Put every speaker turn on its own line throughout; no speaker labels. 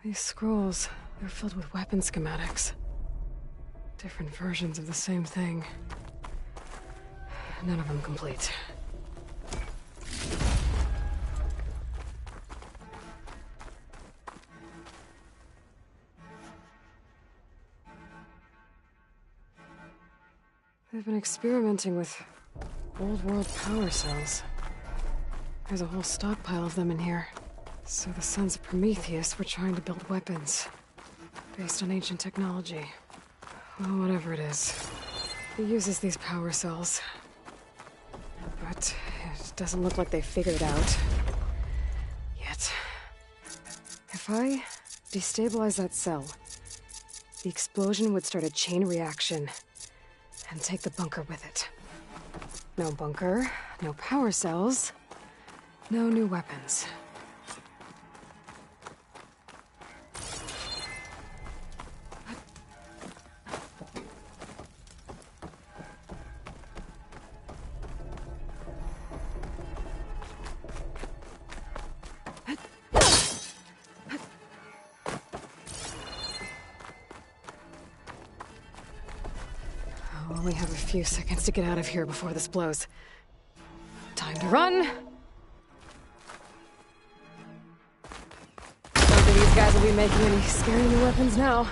These scrolls, they're filled with weapon schematics. Different versions of the same thing. None of them complete. They've been experimenting with old world power cells. There's a whole stockpile of them in here. So the Sons of Prometheus were trying to build weapons based on ancient technology. Well, whatever it is. It uses these power cells. But it doesn't look like they figured it out. Yet. If I destabilize that cell, the explosion would start a chain reaction and take the bunker with it. No bunker, no power cells, no new weapons. I'll only have a few seconds to get out of here before this blows. Time to run! Don't think these guys will be making any scary new weapons now.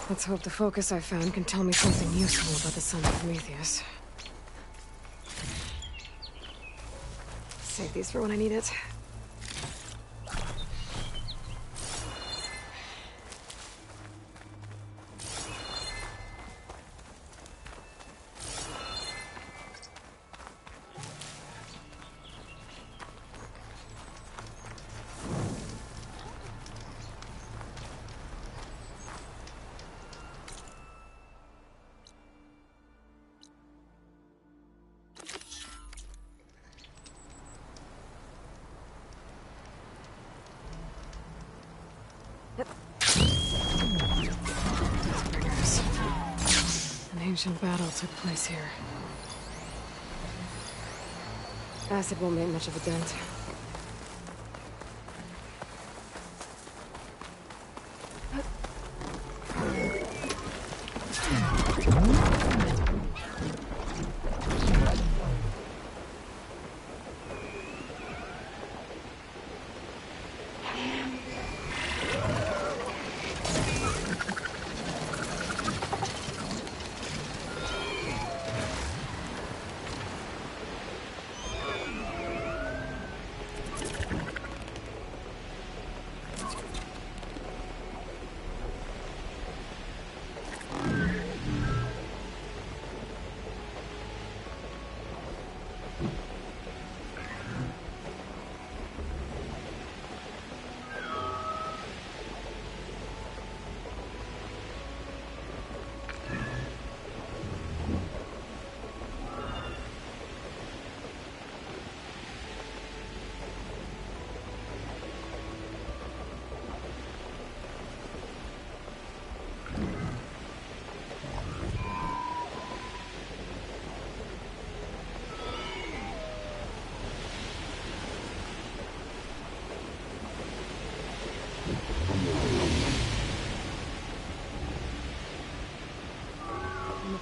Let's hope the focus I found can tell me something useful about the Sons of Prometheus. Save these for when I need it. An ancient battle took place here. Acid won't make much of a dent.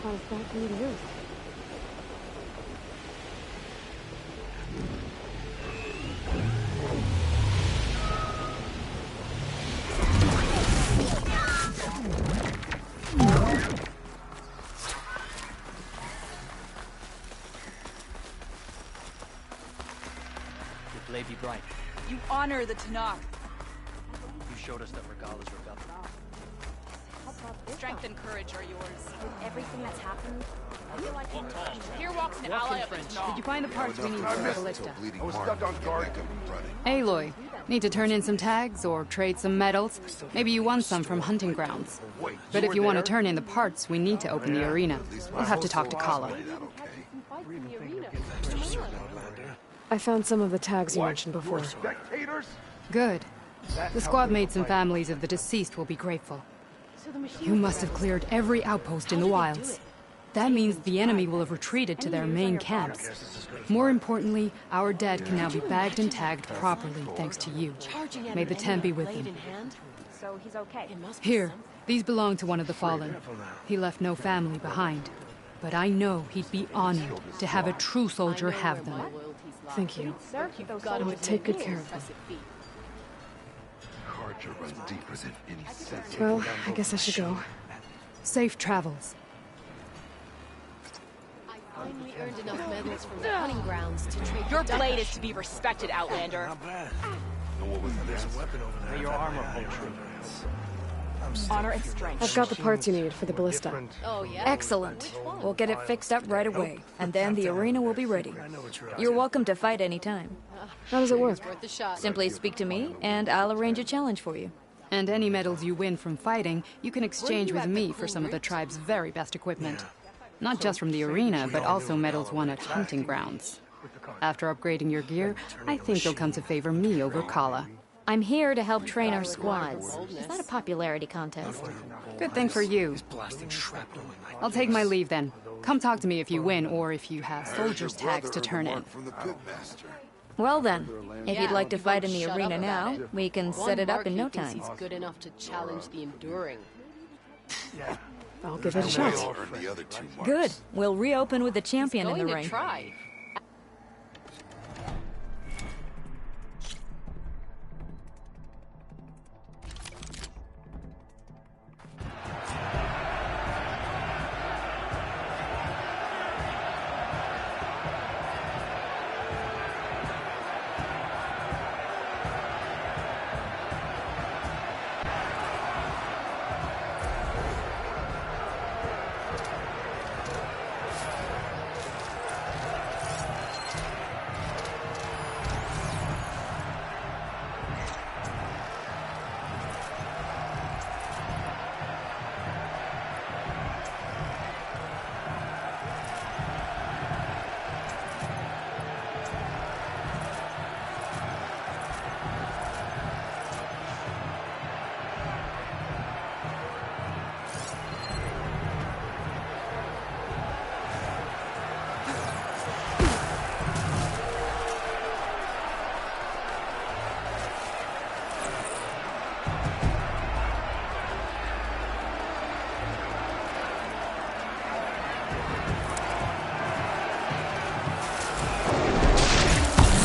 It's back for me to use.
Blade be bright.
You honor the Tanakh.
You showed us that Regalla's rebellion.
Strength and courage are yours.
With everything that's happened, I feel like
Here walks an ally of the Tanakh.
Did you find the parts we need for the ballista?
I was stuck on guard.
Aloy, need to turn in some tags or trade some medals? Maybe you won some from hunting grounds. But if you want to turn in the parts, we need to open the arena. We'll have to talk to Kala. I found some of the tags you mentioned before.
Spectators?
Good. The squad mates and families of the deceased will be grateful. You must have cleared every outpost in the wilds. That means the enemy will have retreated to their main camps. More importantly, our dead can now be bagged and tagged properly thanks to you. May the Ten be with him.
so he's okay.
Here, these belong to one of the fallen. He left no family behind. But I know he'd be honored to have a true soldier have them. Thank you. I would take good care of them.
Archer runs deeper than any sense.
Well, I guess I should go. Safe travels.
Finally earned enough medals from the hunting grounds to trade.
Your blade is to be respected, Outlander.
Know what was
There's a weapon over there. May your armor hold true.
Honor and strength.
I've got the parts you need for the ballista.
Oh yeah.
Excellent. We'll get it fixed up right away, and then the arena will be ready. You're welcome to fight anytime.
How does it work?
Worth the shot.
Simply speak to me, and I'll arrange a challenge for you.
And any medals you win from fighting, you can exchange with me for some of the tribe's very best equipment. Not just from the arena, but also medals won at hunting grounds. After upgrading your gear, I think you'll come to favor me over Kala.
I'm here to help train our squads. It's not a popularity contest.
Good thing for you. I'll take my leave then. Come talk to me if you win, or if you have soldiers' tags to turn in.
from the pitmaster.
Well then, if you'd like to
you
fight
won't
in the
shut
arena
up
now,
about it.
we can
One
set it up in no
barkeep thinks
time.
He's good enough to challenge the enduring.
I'll give it a shot.
Earned the other two marks.
Good. We'll reopen with the champion in
Going
the
to
ring.
try.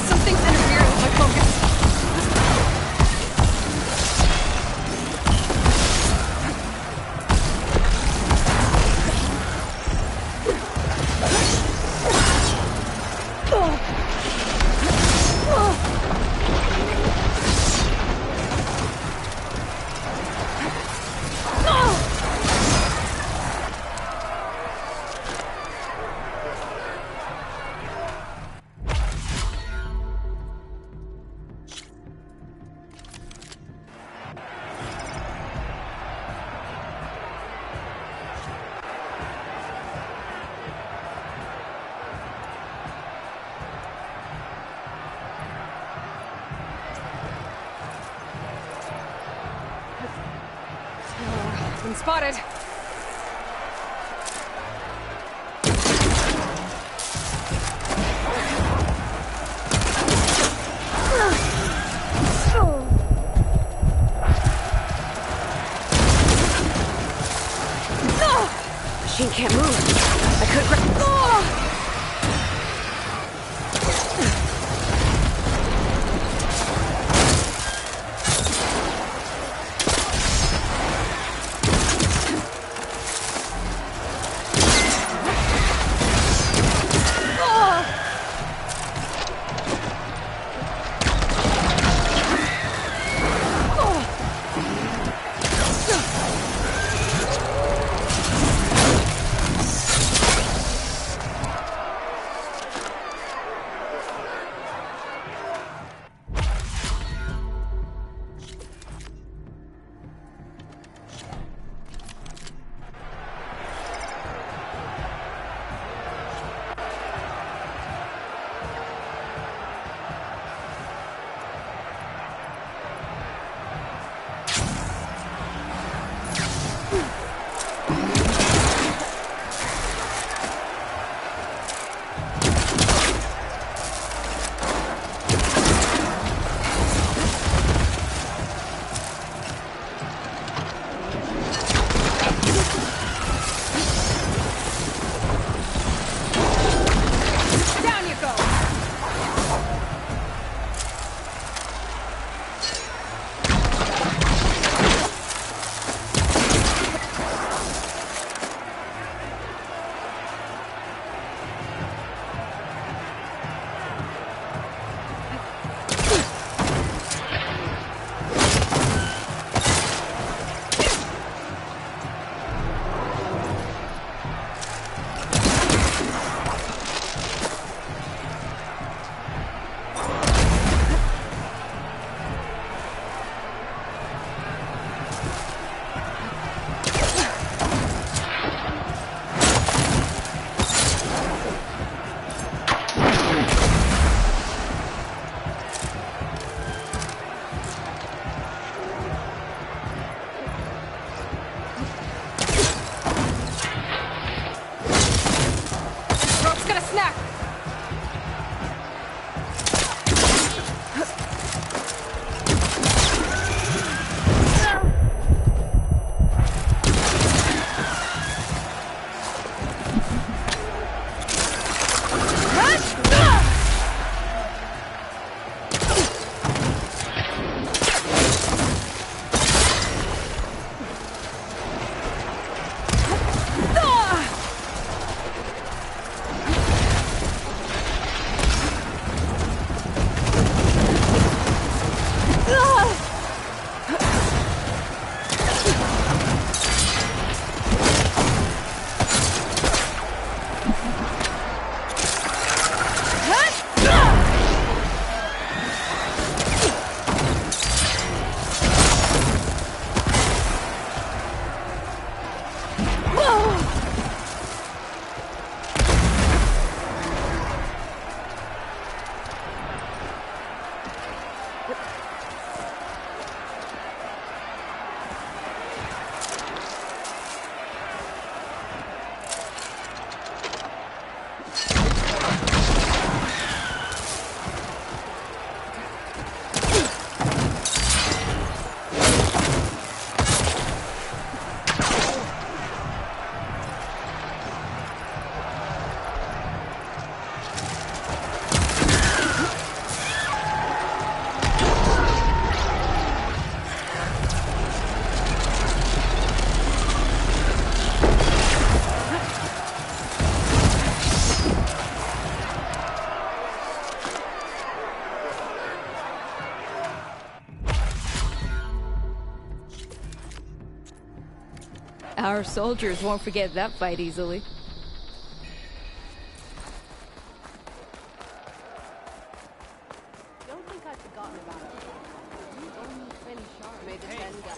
Something's interfering with my focus. Been spotted. Machine can't move. I could grab.
Down you go! Rope's gonna snap! Our soldiers won't forget that fight easily.
Don't think I've forgotten about it. You only finish sharp. Made the 10 guy.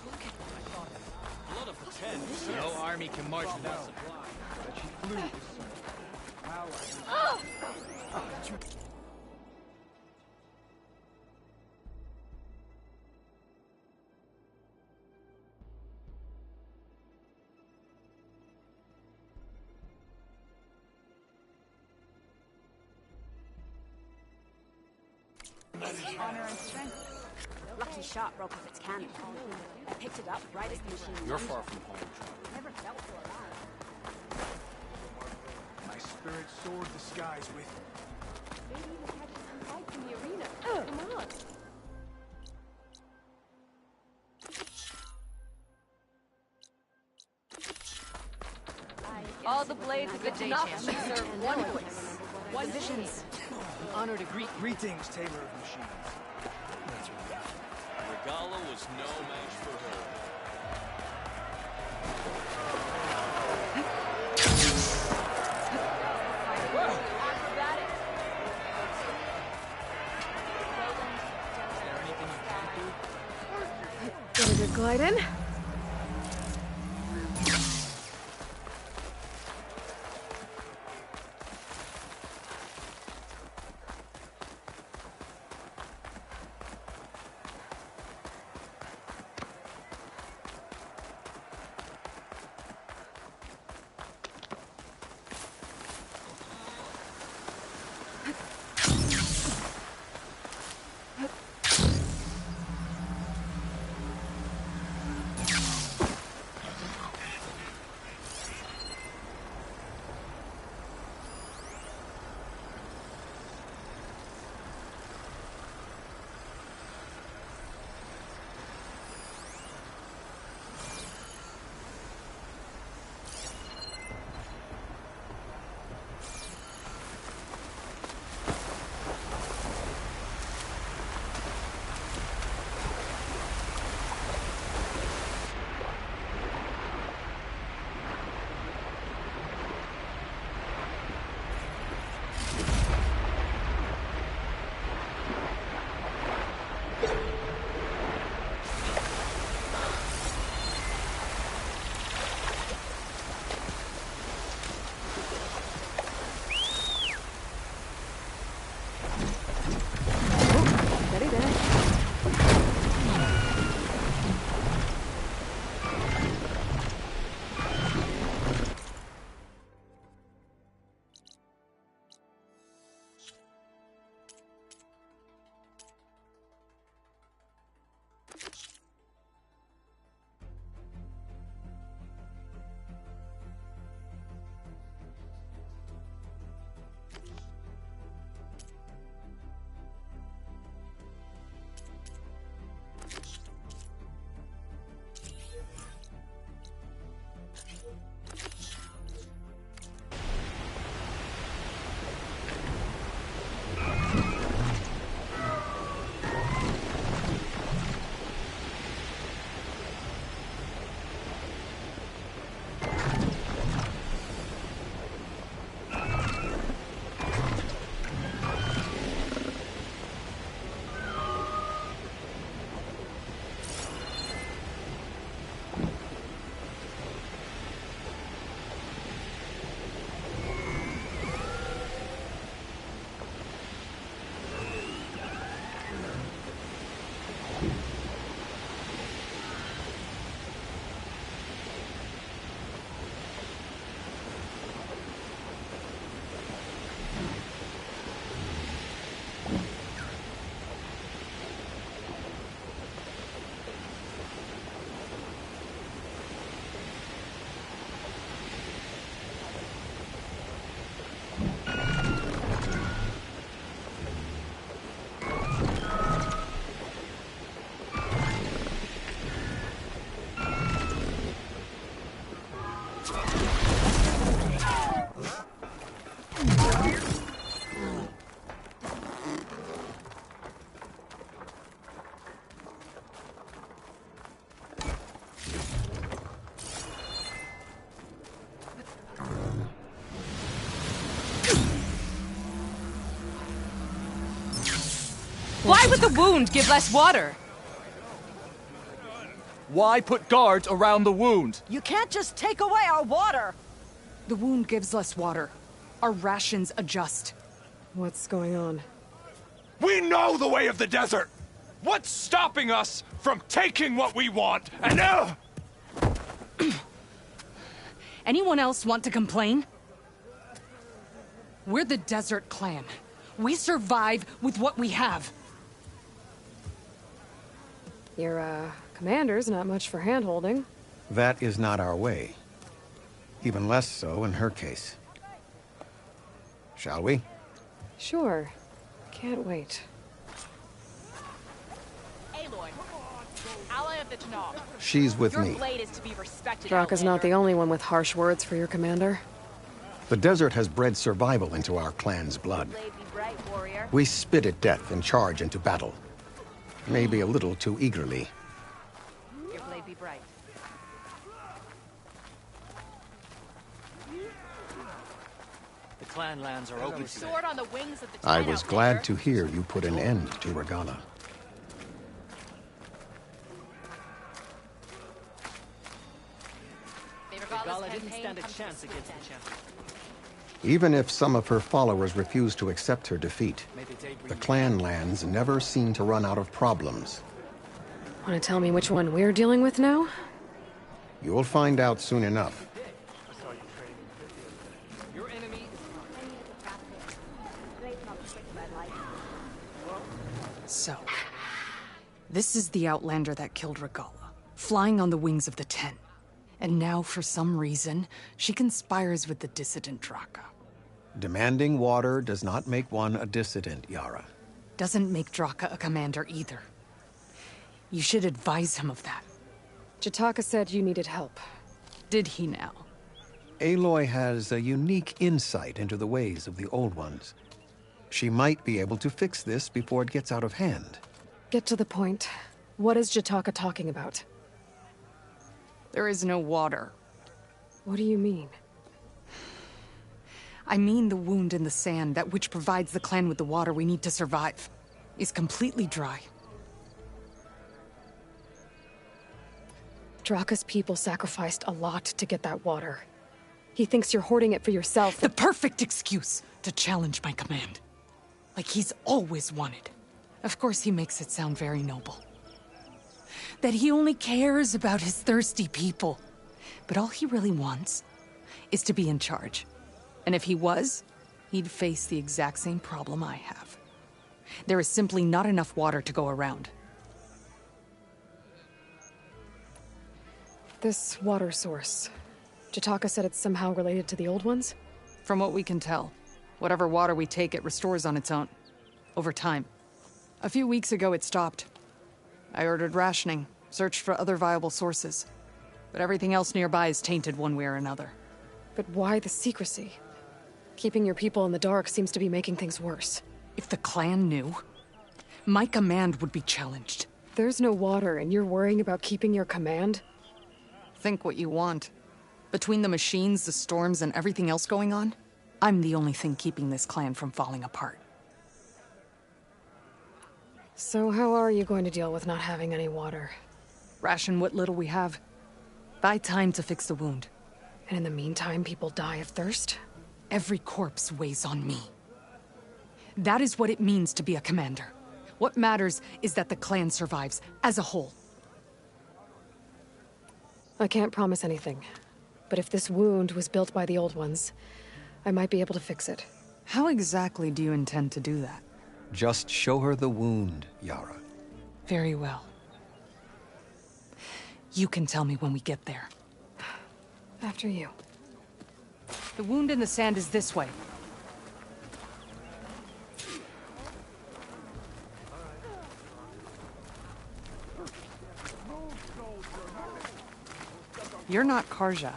Blood of pretend. No army can march without supply.
But she flew this summer. How
Honor and strength. Lucky shot broke off its cannon. I picked it up right as the machine.
You're far from home.
Never felt so alive.
my spirit soared the skies with
Maybe we catch some fights in the arena. Come on.
All the blades of the enough to serve one voice. One visions.
Honor to greet.
greetings, tamer of machines.
Regala was no match for her.
Acrobatic.
Get a good glide in.
Why would the wound give less water?
Why put guards around the wound?
You can't just take away our water! The wound gives less water. Our rations adjust.
What's going on?
We know the way of the desert! What's stopping us from taking what we want? And
Anyone else want to complain? We're the Desert Clan. We survive with what we have.
Your, commander's not much for hand-holding.
That is not our way. Even less so in her case. Shall we?
Sure. Can't wait.
Aloy, ally of the Tanakh.
She's with
Your
me.
blade is to be respected.
Draka's not the only one with harsh words for your commander.
The desert has bred survival into our clan's blood.
Blade be bright, warrior.
We spit at death and charge into battle. Maybe a little too eagerly.
Your blade be bright.
The clan lands are open.
Sword on the wings of the
I
Ten
was
Outlander.
glad to hear you put an end to Regala.
Gala didn't stand a chance against the champion.
Even if some of her followers refuse to accept her defeat, the clan lands never seem to run out of problems.
Want to tell me which one we're dealing with now?
You'll find out soon enough.
Your enemy.
So, this is the Outlander that killed Regala, flying on the wings of the Ten. And now, for some reason, she conspires with the dissident Draka.
Demanding water does not make one a dissident, Yara.
Doesn't make Draka a commander either. You should advise him of that.
Jataka said you needed help.
Did he now?
Aloy has a unique insight into the ways of the Old Ones. She might be able to fix this before it gets out of hand.
Get to the point. What is Jataka talking about?
There is no water.
What do you mean?
I mean the wound in the sand, that which provides the clan with the water we need to survive, is completely dry.
Draka's people sacrificed a lot to get that water. He thinks you're hoarding it for yourself.
The perfect excuse to challenge my command. Like he's always wanted. Of course he makes it sound very noble. That he only cares about his thirsty people. But all he really wants is to be in charge. And if he was, he'd face the exact same problem I have. There is simply not enough water to go around.
This water source. Jataka said it's somehow related to the Old Ones?
From what we can tell, whatever water we take, it restores on its own. Over time. A few weeks ago, it stopped. I ordered rationing, searched for other viable sources. But everything else nearby is tainted one way or another.
But why the secrecy? Keeping your people in the dark seems to be making things worse.
If the clan knew, my command would be challenged.
There's no water, and you're worrying about keeping your command?
Think what you want. Between the machines, the storms, and everything else going on, I'm the only thing keeping this clan from falling apart.
So how are you going to deal with not having any water?
Ration what little we have. Buy time to fix the wound.
And in the meantime, people die of thirst?
Every corpse weighs on me. That is what it means to be a commander. What matters is that the clan survives, as a whole.
I can't promise anything. But if this wound was built by the Old Ones, I might be able to fix it.
How exactly do you intend to do that?
Just show her the wound, Yara.
Very well. You can tell me when we get there.
After you.
The wound in the sand is this way. You're not Karja.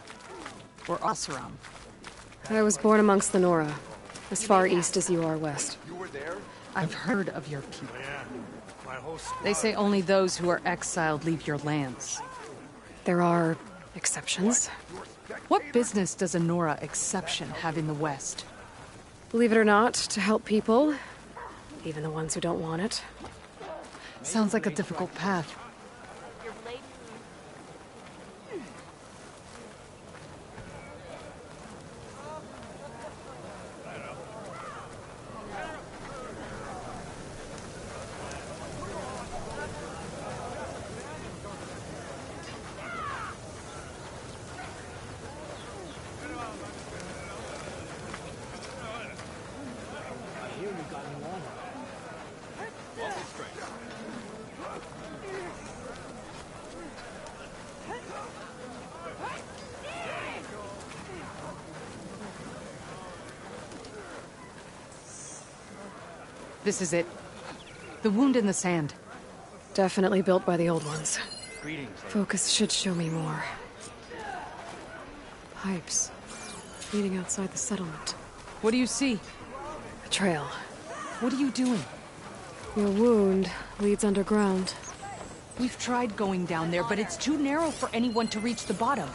Or Oseram.
I was born amongst the Nora, as far east as you are west.
I've heard of your people. They say only those who are exiled leave your lands.
There are exceptions.
What business does a Nora exception have in the West?
Believe it or not, to help people, Even the ones who don't want it.
Sounds like a difficult path. This is it. The wound in the sand.
Definitely built by the old ones.
Greetings.
Focus should show me more. Pipes. Leading outside the settlement.
What do you see?
A trail.
What are you doing?
Your wound leads underground.
We've tried going down there, but it's too narrow for anyone to reach the bottom.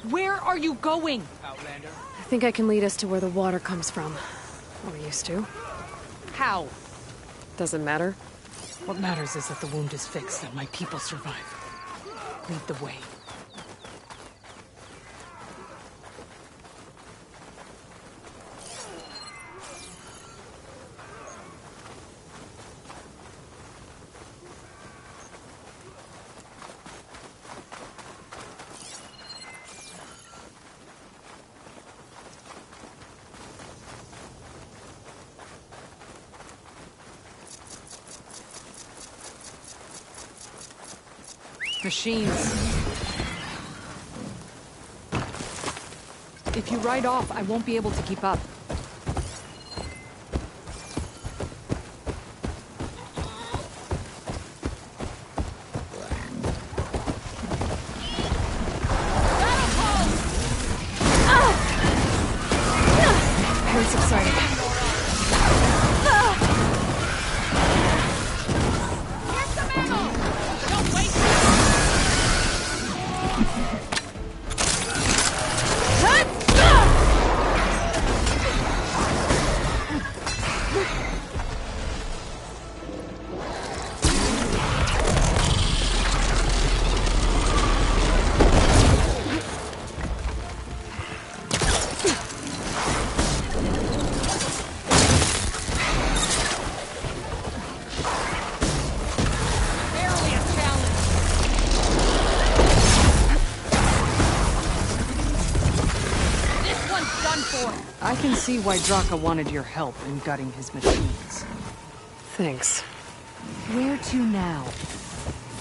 Where are you going?
Outlander.
I think I can lead us to where the water comes from. Or used to.
How?
Doesn't matter.
What matters is that the wound is fixed and my people survive. Lead the way. Machines. If you ride off, I won't be able to keep up.
Pain subsided.
I can see why Draka wanted your help in gutting his machines.
Thanks.
Where to now?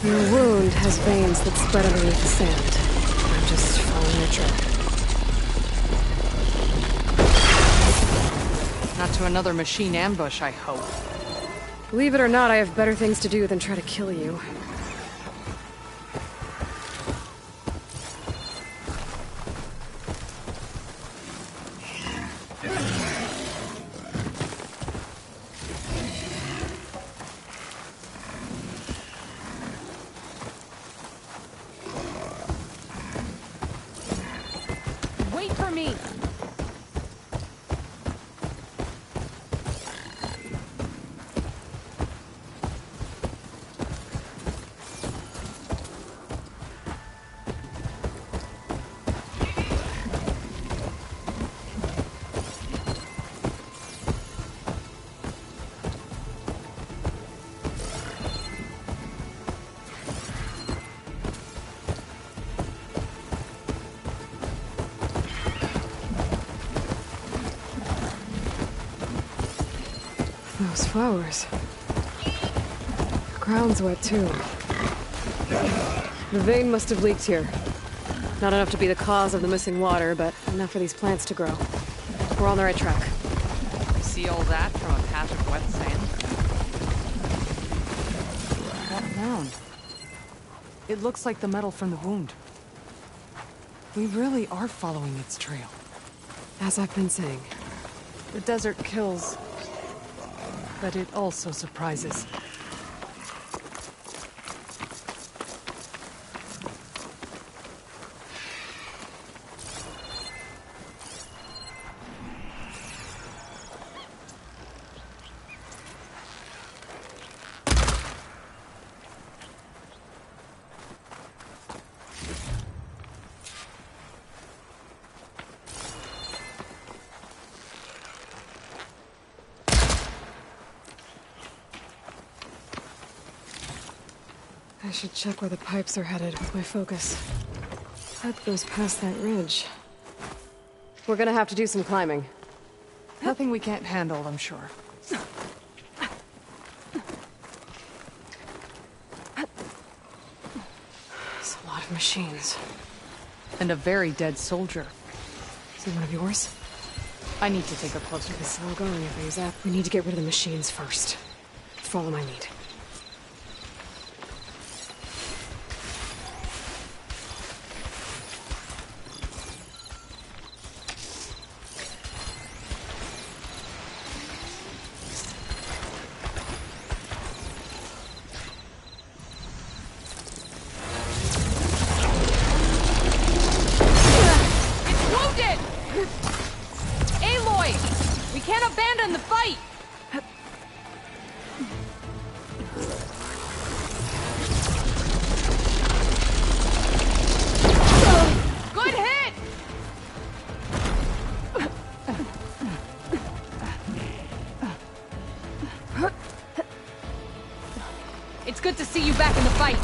Your wound has veins that spread underneath the sand. I'm just following your trail.
Not to another machine ambush, I hope.
Believe it or not, I have better things to do than try to kill you.
Wait for me!
Those flowers. The ground's wet too. The vein must have leaked here. Not enough to be the cause of the missing water, but enough for these plants to grow. We're on the right track.
You see all that from a patch of wet sand? That mound. It looks like the metal from the wound. We really are following its trail.
As I've been saying.
The desert kills, but it also surprises.
I should check where the pipes are headed with my focus. Pipe goes past that ridge. We're gonna have to do some climbing.
Nothing we can't handle, I'm sure.
It's a lot of machines.
And a very dead soldier.
Is it one of yours?
I need to take a closer
It's slow going if I use that. We need to get rid of the machines first. Follow my lead.
It's good to see you back in the fight.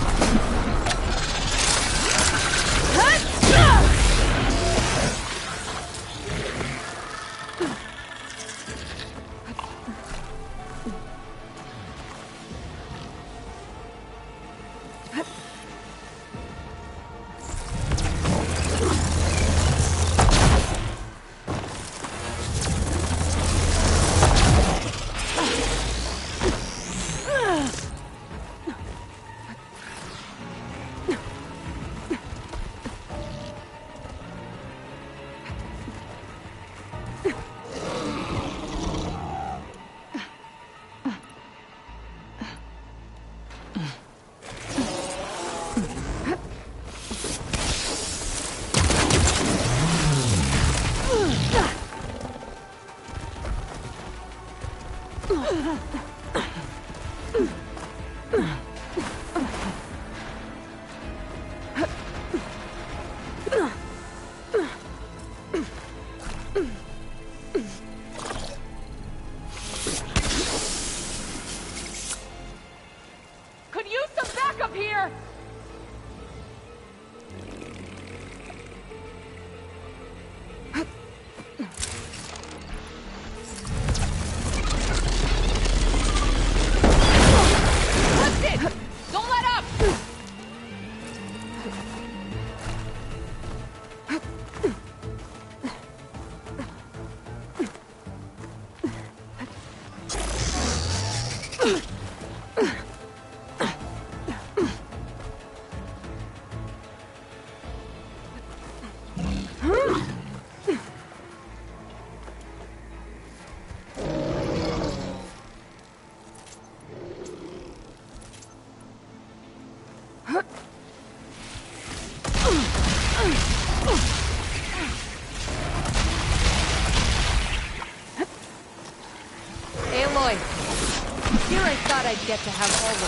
Here I thought I'd get to have all the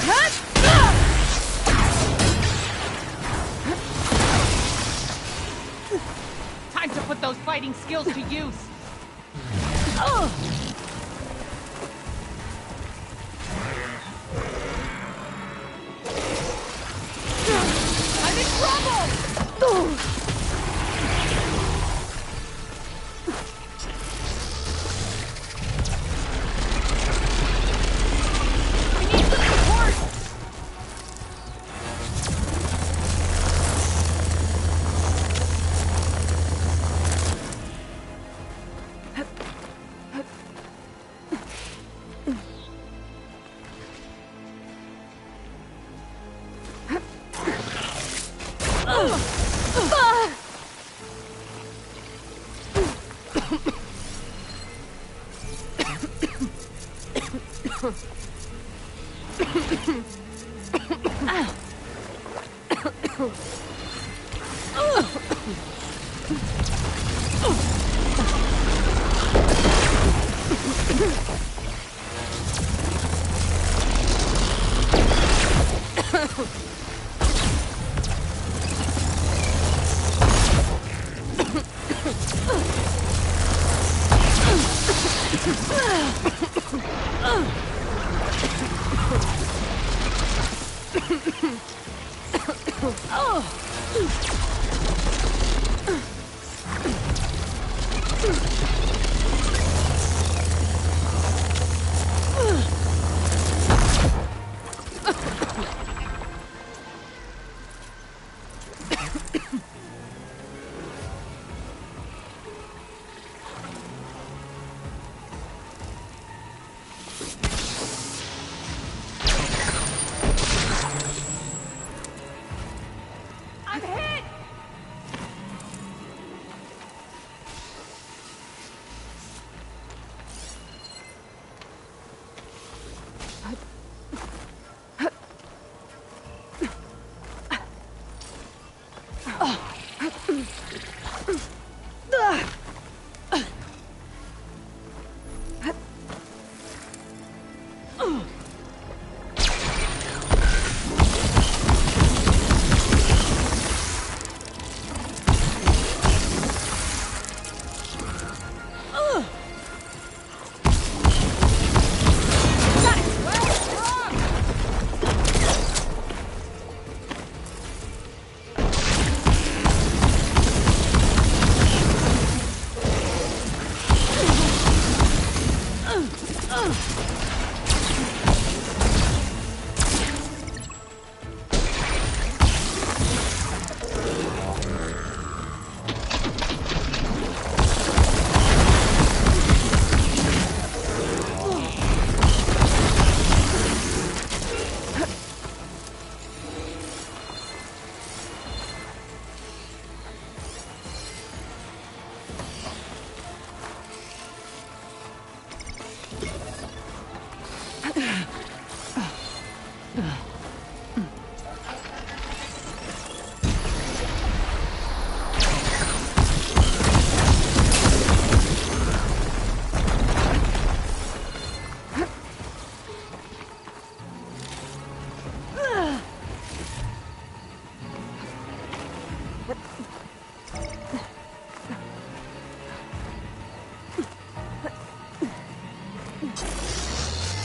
fun. Time to put those fighting skills to use. I'm in trouble!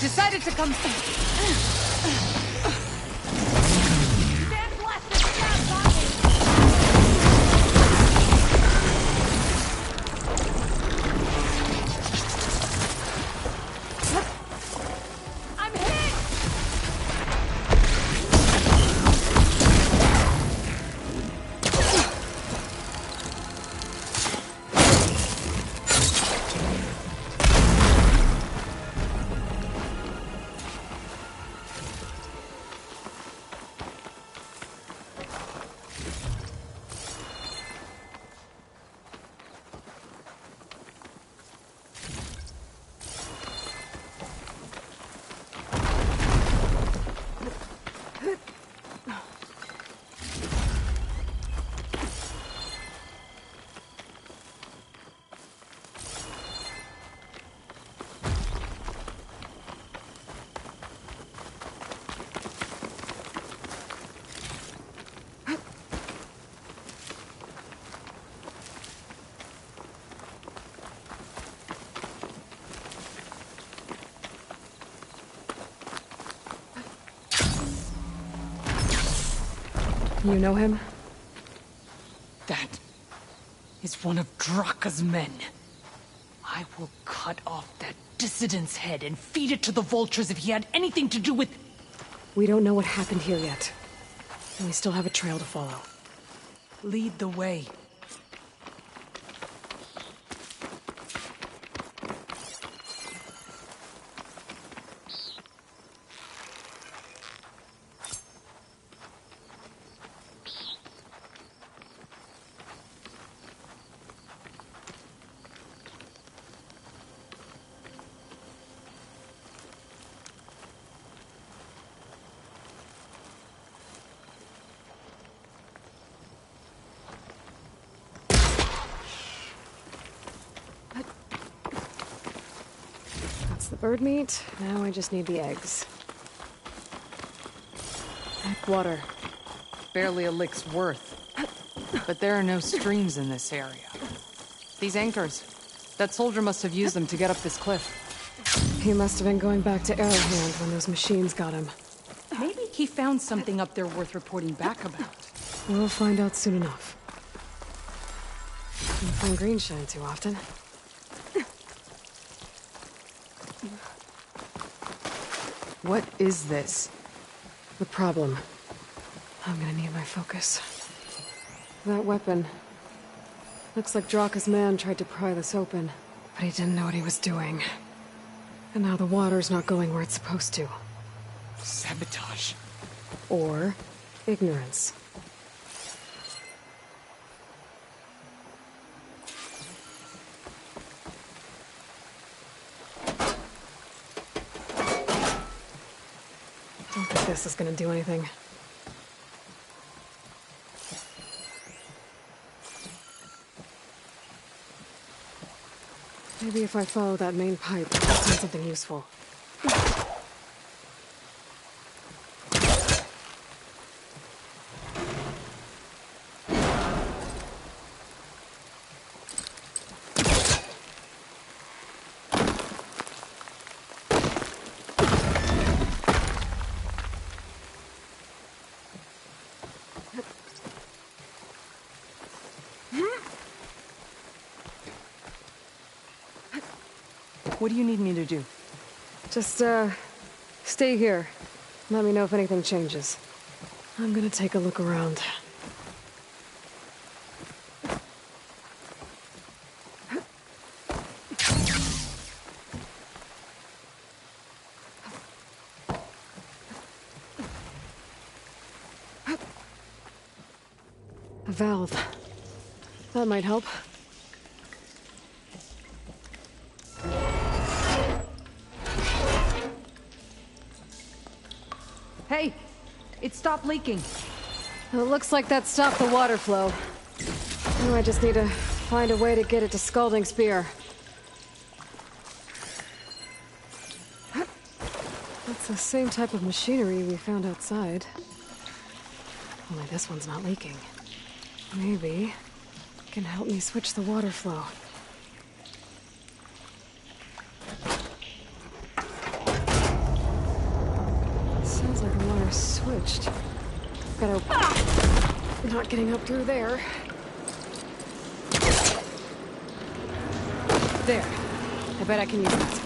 Decided to come.
You know him?
That is one of Draka's men. I will cut off that dissident's head and feed it to the vultures if he had anything to do with...
We don't know what happened here yet. And we still have a trail to follow.
Lead the way.
That's the bird meat. Now I just need the eggs. Water.
Barely a lick's worth. But there are no streams in this area. These anchors. That soldier must have used them to get up this cliff.
He must have been going back to Arrowhand when those machines got him.
Maybe he found something up there worth reporting back about.
We'll find out soon enough. Don't find green shine too often.
What is this?
The problem. I'm gonna need my focus. That weapon. Looks like Draka's man tried to pry this open, but he didn't know what he was doing. And now the water's not going where it's supposed to.
Sabotage.
Or ignorance. Don't think this is gonna do anything. Maybe if I follow that main pipe, I'll find something useful.
What do you need me to do?
Just, stay here. Let me know if anything changes. I'm gonna take a look around. A valve. That might help.
Hey! It stopped leaking.
It looks like that stopped the water flow. Now I just need to find a way to get it to Scalding Spear. That's the same type of machinery we found outside. Only this one's not leaking. Maybe it can help me switch the water flow. Sounds like the water's switched. Gotta... Not getting up through there. There. I bet I can use that.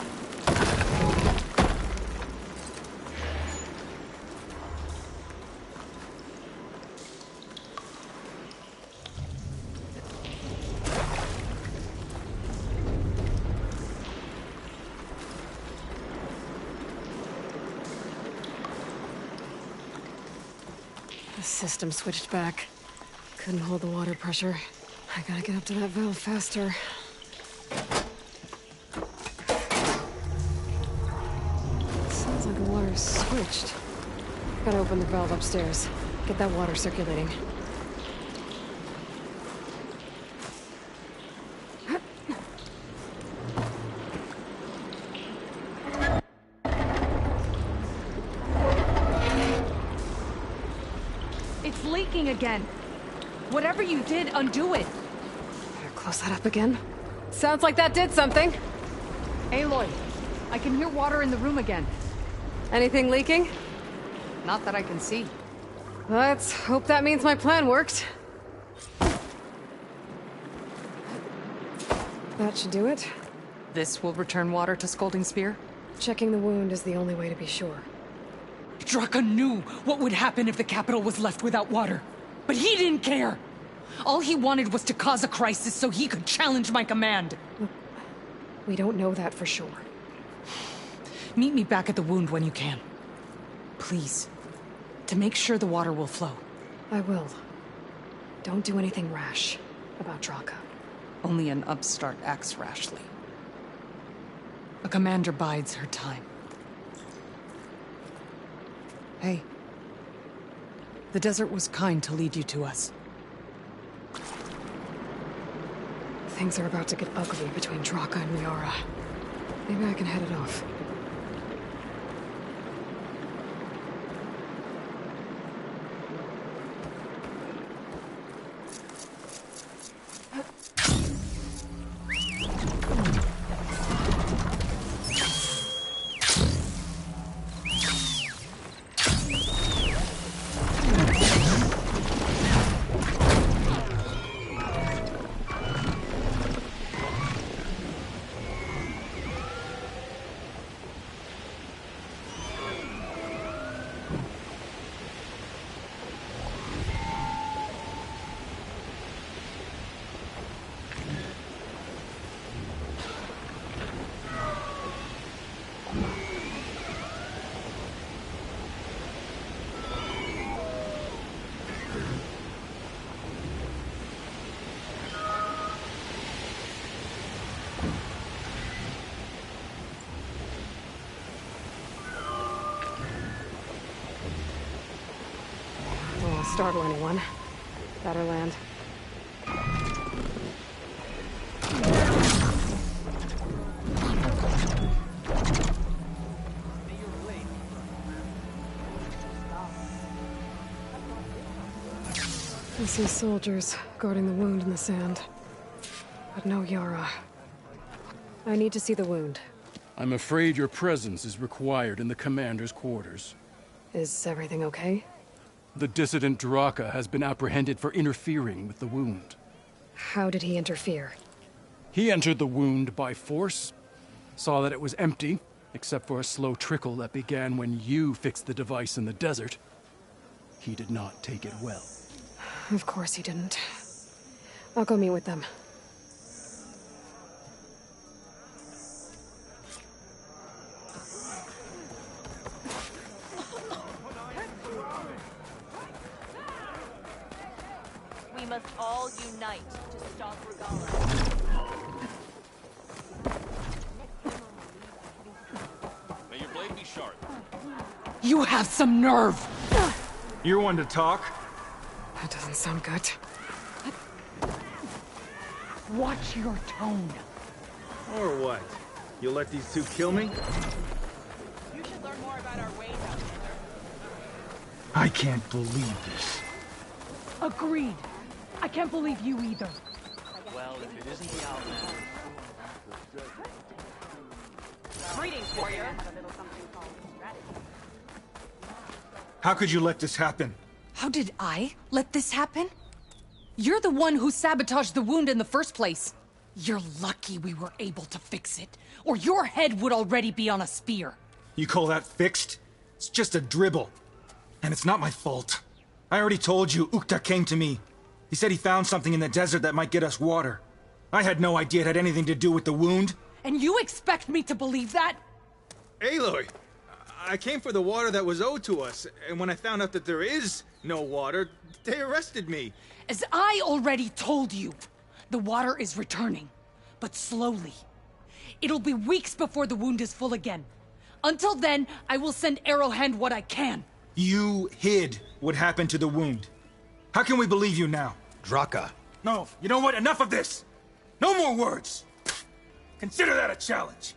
The system switched back. Couldn't hold the water pressure. I gotta get up to that valve faster. Sounds like the water's switched. Gotta open the valve upstairs. Get that water circulating.
It's leaking again. Whatever you did, undo it.
Better close that up again. Sounds like that did something.
Aloy, I can hear water in the room again.
Anything leaking?
Not that I can see.
Let's hope that means my plan worked. That should do it.
This will return water to Scalding Spear?
Checking the wound is the only way to be sure.
Draka knew what would happen if the capital was left without water. But he didn't care! All he wanted was to cause a crisis so he could challenge my command.
We don't know that for sure.
Meet me back at the wound when you can. Please. To make sure the water will flow.
I will. Don't do anything rash about Draka.
Only an upstart acts rashly. A commander bides her time. Hey. The desert was kind to lead you to us.
Things are about to get ugly between Draka and Miara. Maybe I can head it off. startle anyone. Better land. I see soldiers guarding the wound in the sand. But no Yara. I need to see the wound.
I'm afraid your presence is required in the commander's quarters.
Is everything okay?
The dissident Draka has been apprehended for interfering with the wound.
How did he interfere?
He entered the wound by force, saw that it was empty, except for a slow trickle that began when you fixed the device in the desert. He did not take it well.
Of course he didn't. I'll go meet with them.
We must all unite to stop Regala.
May your blade be sharp.
You have some nerve!
You're one to talk?
That doesn't sound good.
Watch your tone.
Or what? You'll let these two kill me?
You should learn more about our ways out there.
I can't believe this.
Agreed. I can't believe you either.
Well, if it isn't the outlaw.
Greetings, warrior.
How could you let this happen?
How did I let this happen? You're the one who sabotaged the wound in the first place. You're lucky we were able to fix it, or your head would already be on a spear.
You call that fixed? It's just a dribble. And it's not my fault. I already told you, Ukta came to me. He said he found something in the desert that might get us water. I had no idea it had anything to do with the wound.
And you expect me to believe that?
Aloy, I came for the water that was owed to us, and when I found out that there is no water, they arrested me.
As I already told you, the water is returning, but slowly. It'll be weeks before the wound is full again. Until then, I will send Arrowhand what I can.
You hid what happened to the wound. How can we believe you now?
Draka.
No, you know what? Enough of this! No more words! Consider that a challenge.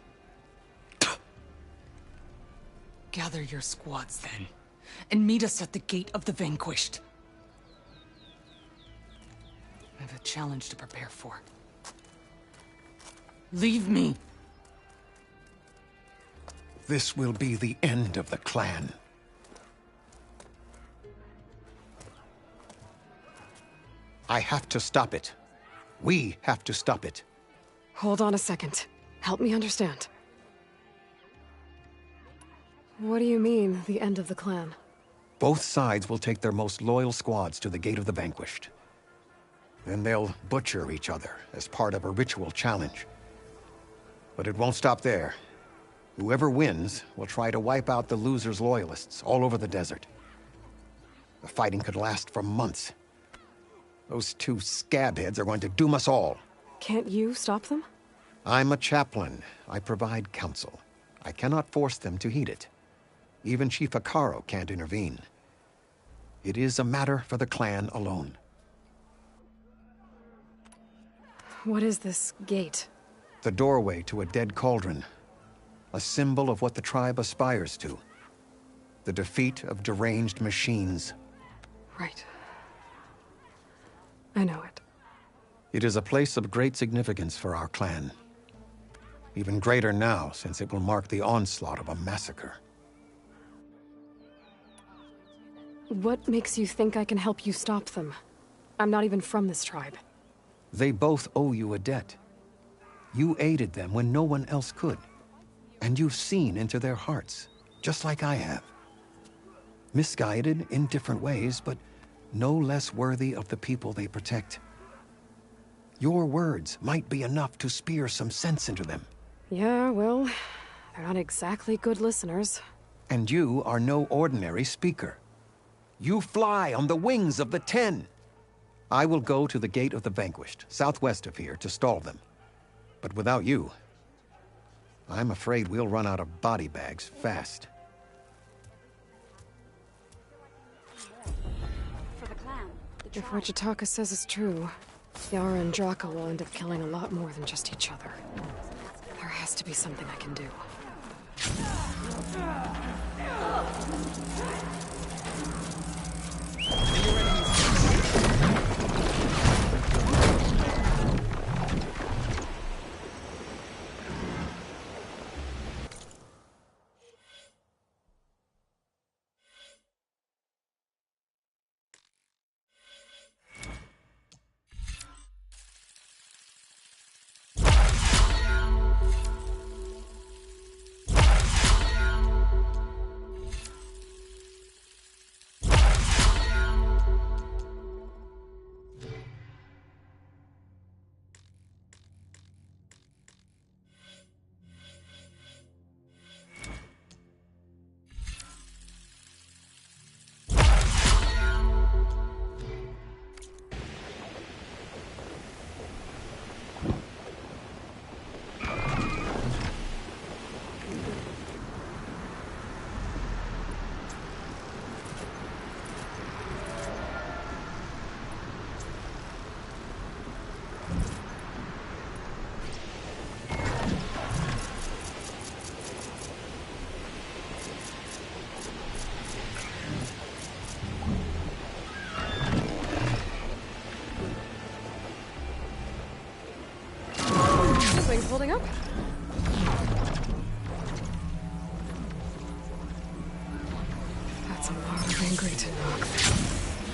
Gather your squads then, and meet us at the Gate of the Vanquished. I have a challenge to prepare for. Leave me.
This will be the end of the clan. I have to stop it. We have to stop it.
Hold on a second. Help me understand. What do you mean, the end of the clan?
Both sides will take their most loyal squads to the Gate of the Vanquished. Then they'll butcher each other as part of a ritual challenge. But it won't stop there. Whoever wins will try to wipe out the loser's loyalists all over the desert. The fighting could last for months. Those two scabheads are going to doom us all.
Can't you stop them?
I'm a chaplain. I provide counsel. I cannot force them to heed it. Even Chief Akaro can't intervene. It is a matter for the clan alone.
What is this gate?
The doorway to a dead cauldron. A symbol of what the tribe aspires to. The defeat of deranged machines.
Right. I know it.
It is a place of great significance for our clan. Even greater now, since it will mark the onslaught of a massacre.
What makes you think I can help you stop them? I'm not even from this tribe.
They both owe you a debt. You aided them when no one else could. And you've seen into their hearts, just like I have. Misguided in different ways, but no less worthy of the people they protect. Your words might be enough to spear some sense into them.
Yeah, well, they're not exactly good listeners.
And you are no ordinary speaker. You fly on the wings of the 10. I will go to the Gate of the Vanquished, southwest of here, to stall them. But without you, I'm afraid we'll run out of body bags fast.
If what Jataka says is true, Yara and Draka will end up killing a lot more than just each other. There has to be something I can do. Things holding up? That's a lot of angry Tanakh.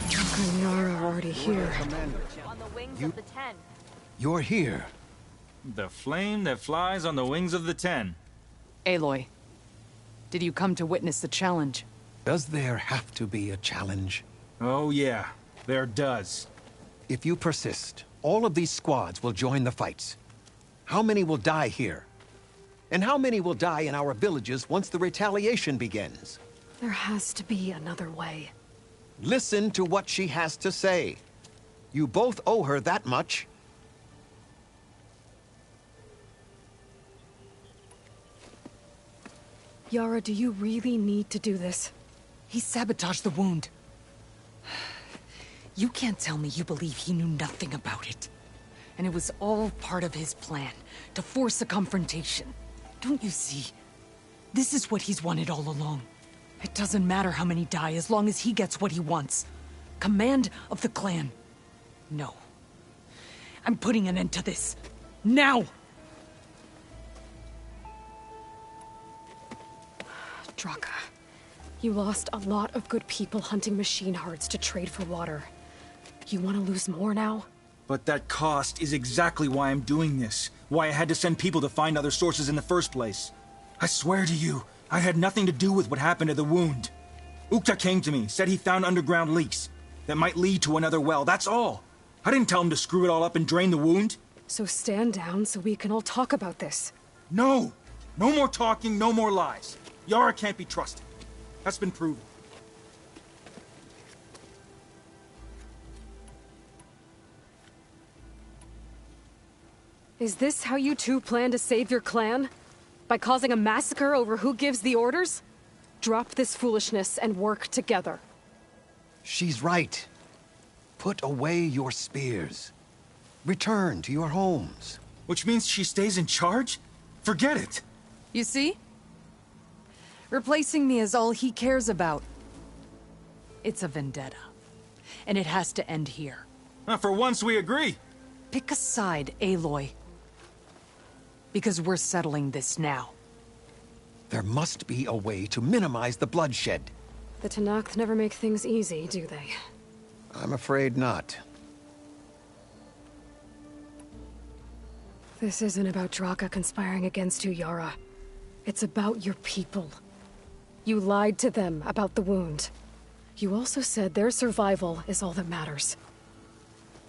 Draka and Yara are already here.
On the wings of the 10.
You're here.
The flame that flies on the wings of the 10.
Aloy, did you come to witness the challenge?
Does there have to be a challenge?
Oh yeah, there does.
If you persist, all of these squads will join the fights. How many will die here? And how many will die in our villages once the retaliation begins?
There has to be another way.
Listen to what she has to say. You both owe her that much.
Yara, do you really need to do this?
He sabotaged the wound. You can't tell me you believe he knew nothing about it. And it was all part of his plan, to force a confrontation. Don't you see? This is what he's wanted all along. It doesn't matter how many die as long as he gets what he wants. Command of the clan. No. I'm putting an end to this. Now!
Draka, you lost a lot of good people hunting machine hearts to trade for water. You want to lose more now?
But that cost is exactly why I'm doing this. Why I had to send people to find other sources in the first place. I swear to you, I had nothing to do with what happened to the wound. Ukta came to me, said he found underground leaks that might lead to another well, that's all. I didn't tell him to screw it all up and drain the wound.
So stand down so we can all talk about this.
No! No more talking, no more lies. Yara can't be trusted. That's been proven.
Is this how you two plan to save your clan? By causing a massacre over who gives the orders? Drop this foolishness and work together.
She's right. Put away your spears. Return to your homes.
Which means she stays in charge? Forget it.
You see? Replacing me is all he cares about. It's a vendetta. And it has to end here.
For once we agree.
Pick a side, Aloy. Because we're settling this now.
There must be a way to minimize the bloodshed.
The Tanakh never make things easy, do they?
I'm afraid not.
This isn't about Draka conspiring against you, Yara. It's about your people. You lied to them about the wound. You also said their survival is all that matters.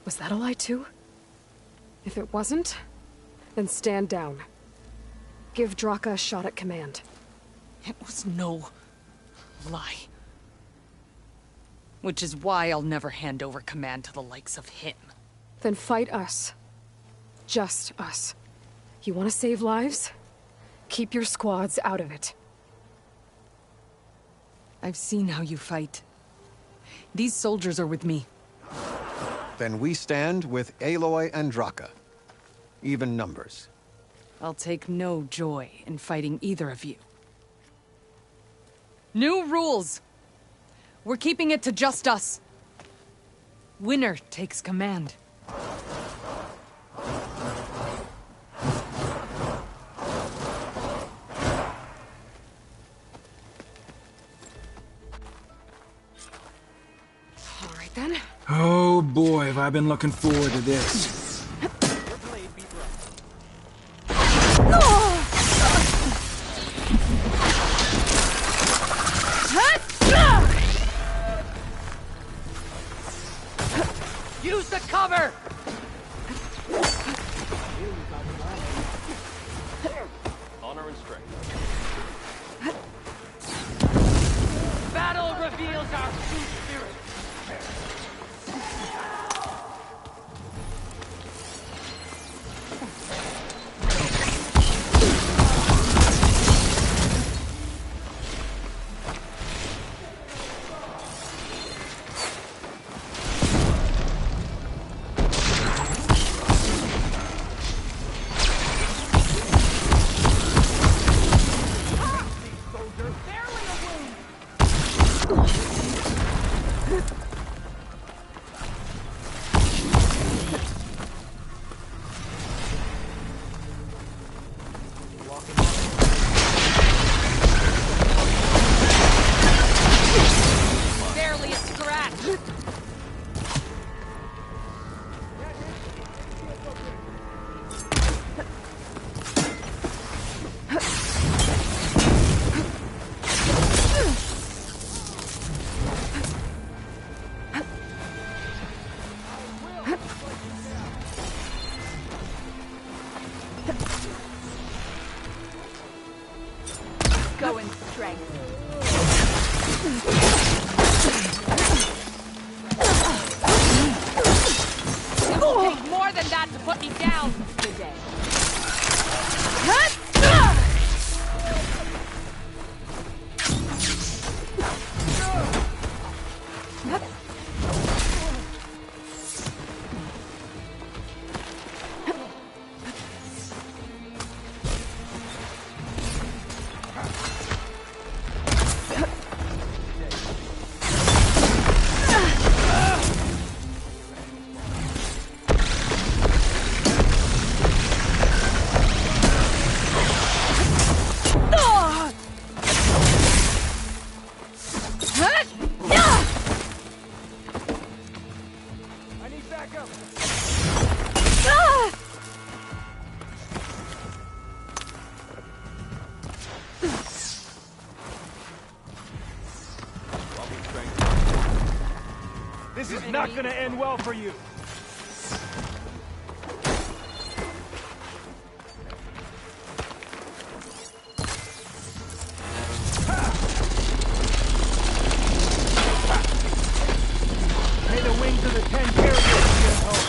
Was that a lie too? If it wasn't, then stand down. Give Draka a shot at command.
It was no lie. Which is why I'll never hand over command to the likes of him.
Then fight us. Just us. You want to save lives? Keep your squads out of it.
I've seen how you fight. These soldiers are with me.
Then we stand with Aloy and Draka. Even numbers.
I'll take no joy in fighting either of you. New rules! We're keeping it to just us. Winner takes command.
All right then.
Oh boy, have I been looking forward to this.
Use the cover!
Honor and strength.
Battle reveals our true spirit.
Barely a scratch!
Go in strength.
It will take more than that to put me down!
Good day.
This is not gonna end well for you. May the wings of the 10 carry you home.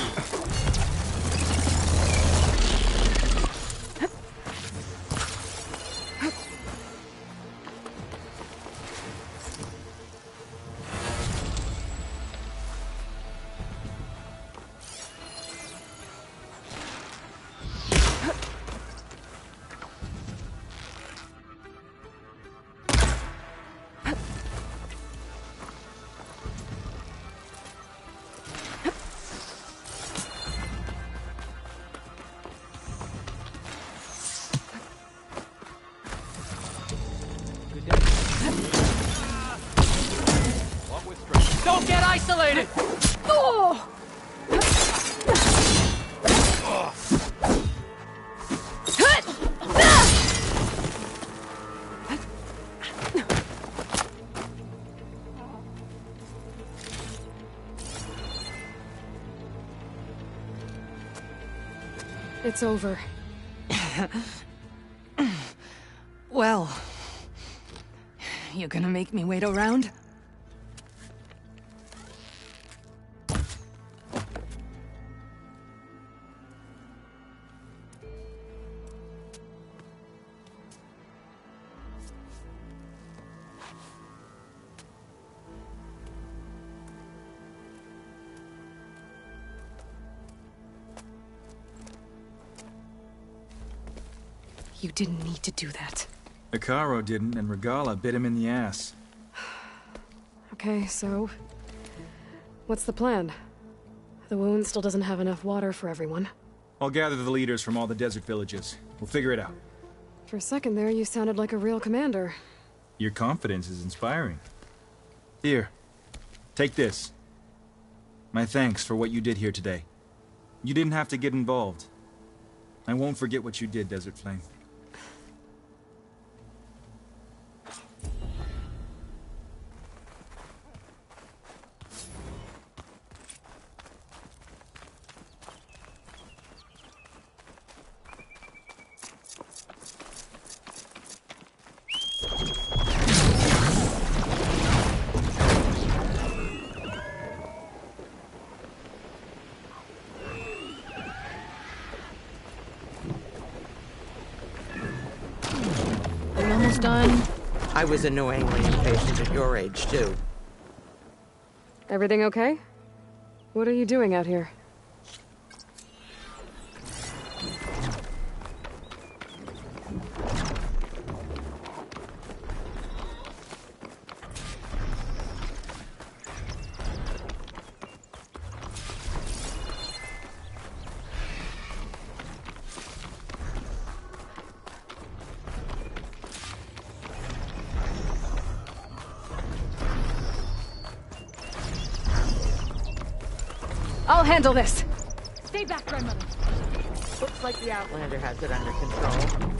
Don't get isolated!
Oh!
It's over.
Well... You gonna make me wait around? You didn't need to do that.
Icaro didn't, and Regala bit him in the ass.
Okay, so... what's the plan? The wound still doesn't have enough water for everyone.
I'll gather the leaders from all the desert villages. We'll figure it out.
For a second there, you sounded like a real commander.
Your confidence is inspiring. Here, take this. My thanks for what you did here today. You didn't have to get involved. I won't forget what you did, Desert Flame.
We're almost done.
I was annoyingly impatient at your age, too.
Everything okay? What are you doing out here? I'll handle this!
Stay back, grandmother.
Looks like the Outlander has it under control.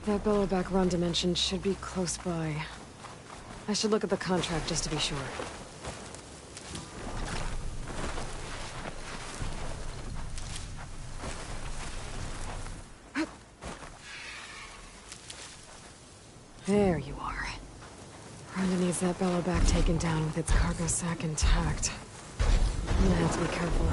That billowback run dimension should be close by. I should look at the contract just to be sure. There you are. Rhonda needs that bellowback taken down with its cargo sack intact. I'm gonna have to be careful.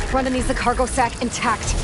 Rhonda needs the cargo sack intact.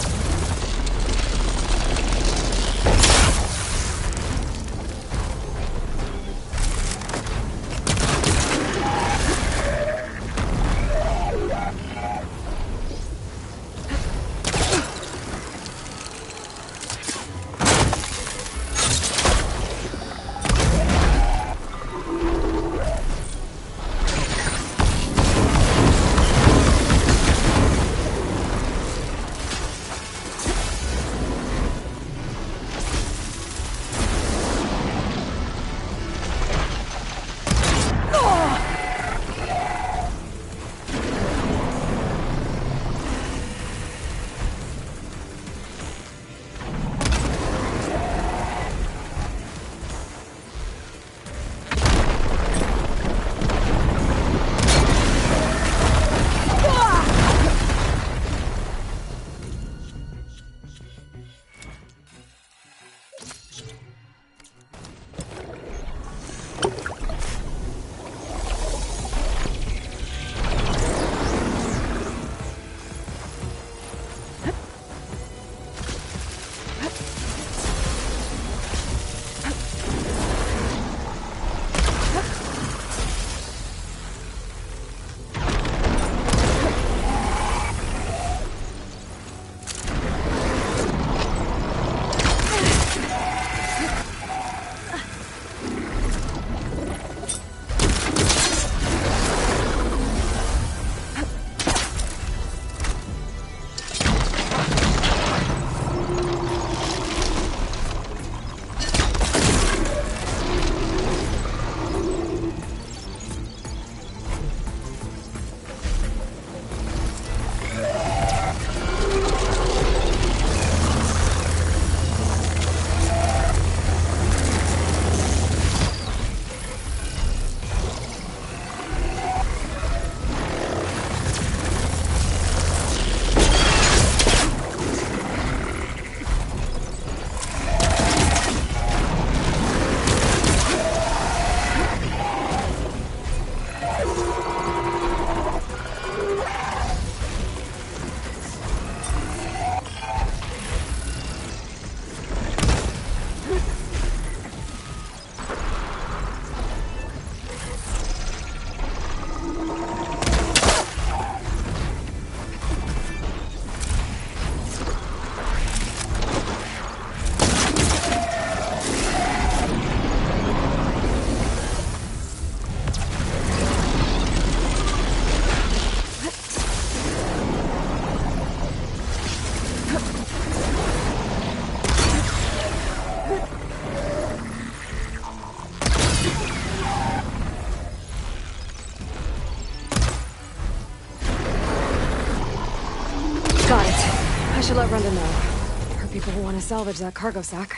should let Renda know. Her people will want to salvage that cargo sack.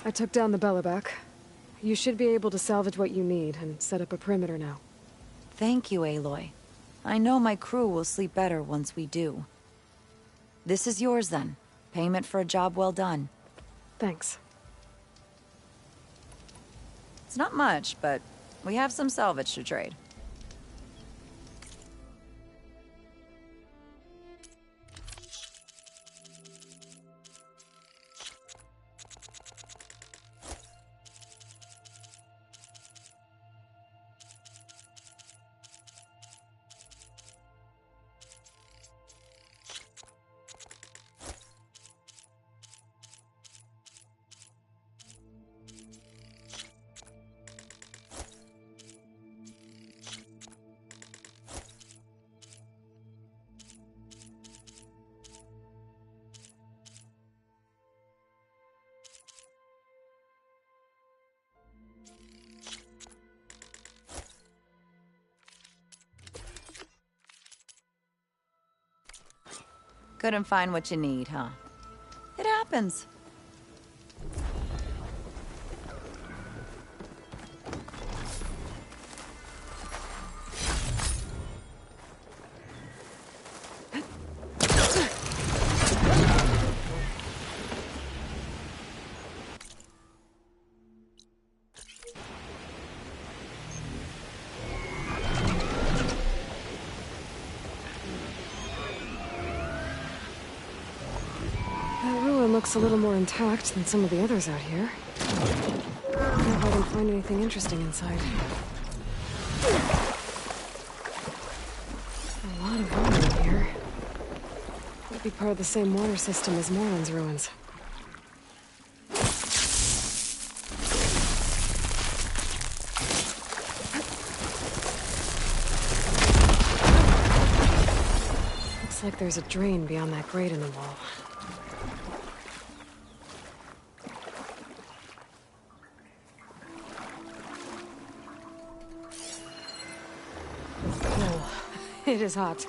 I took down the Bellaback. You should be able to salvage what you need and set up a perimeter now.
Thank you, Aloy. I know my crew will sleep better once we do. This is yours, then. Payment for a job well done.
Thanks.
It's not much, but we have some salvage to trade. Couldn't find what you need, huh? It happens.
Looks a little more intact than some of the others out here. I don't know if I can find anything interesting inside. A lot of water in here. Might be part of the same water system as Moreland's ruins. Looks like there's a drain beyond that grate in the wall. It is hot.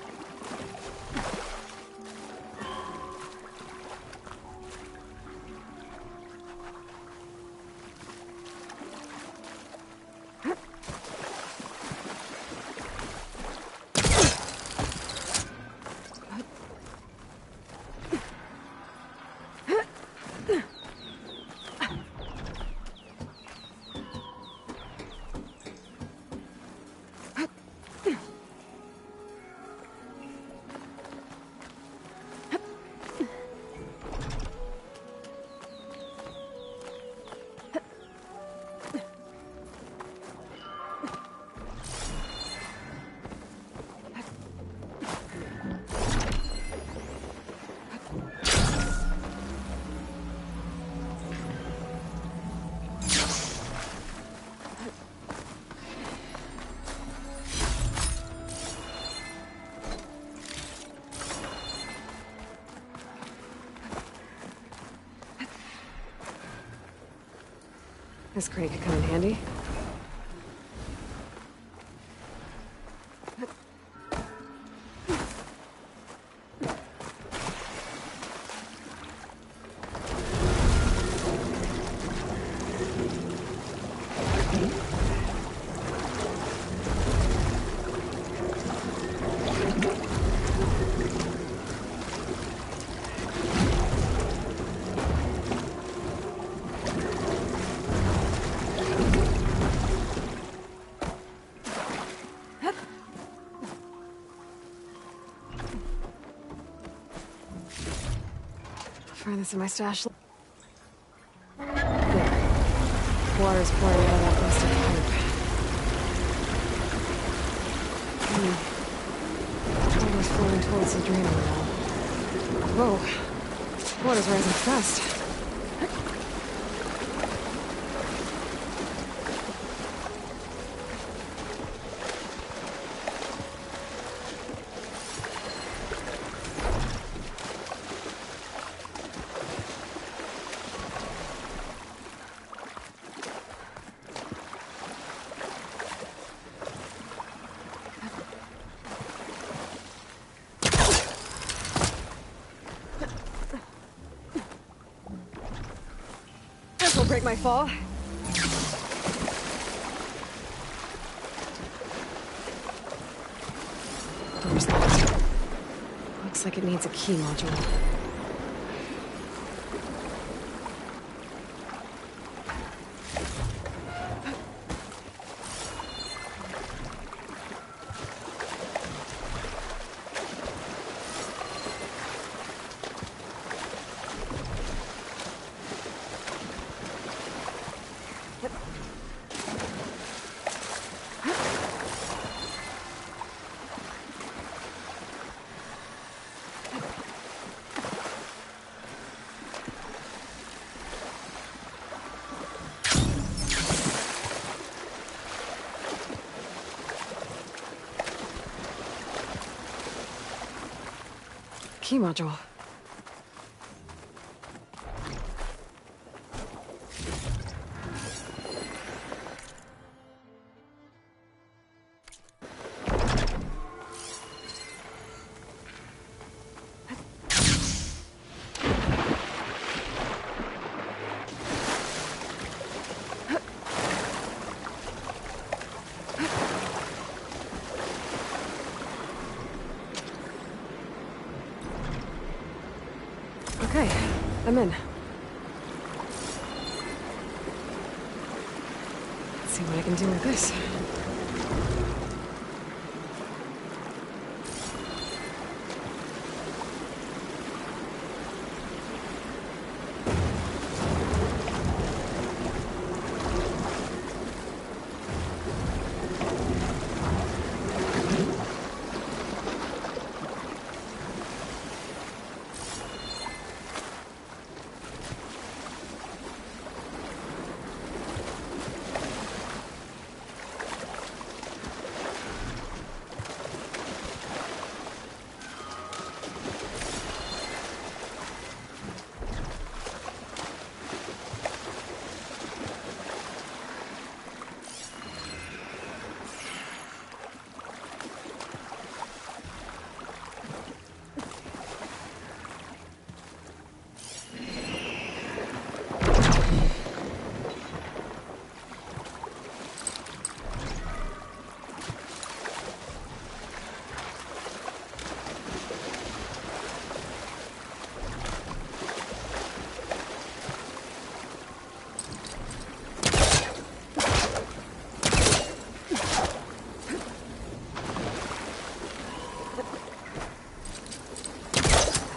This crate could come in handy. Find this in my stash. There. Water's pouring out of that busted pipe. Water's flowing towards the drain well. Whoa. Water's rising fast. This will break my fall. Door's locked. Looks like it needs a key module. Key module. Okay, I'm in. Let's see what I can do with this.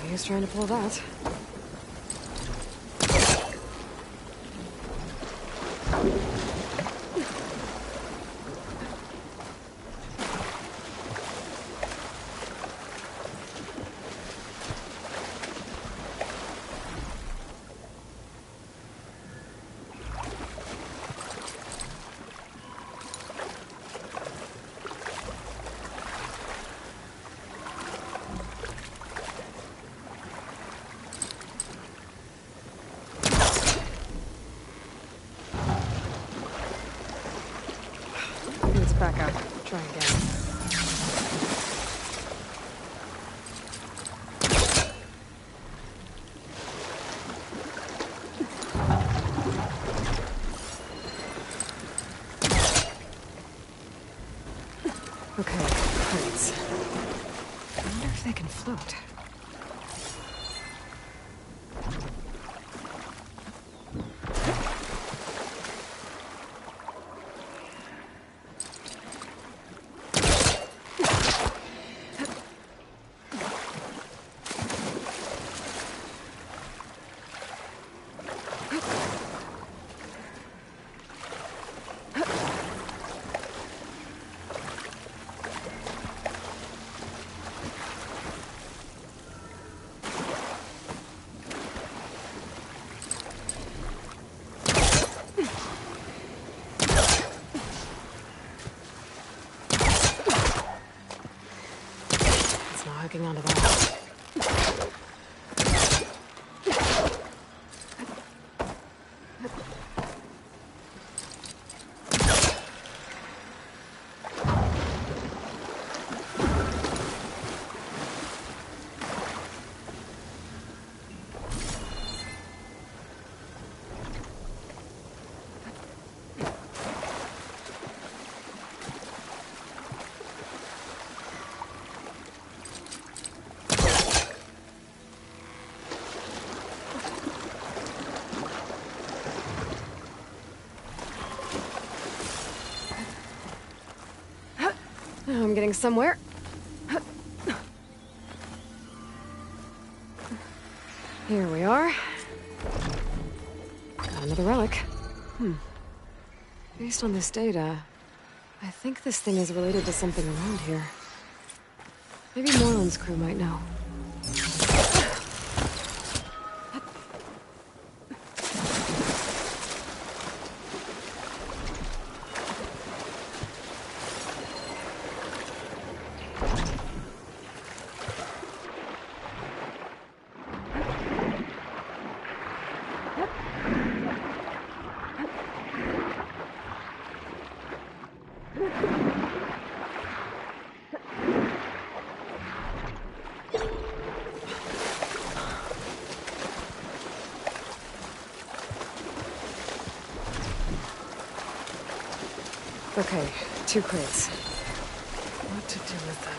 He's trying to pull that. Back up. Try again. Okay, crates. I wonder if they can float. Hooking onto that. I'm getting somewhere. Here we are. Got another relic. Based on this data, I think this thing is related to something around here. Maybe Moreland's crew might know. Okay, 2 crates. What to do with them?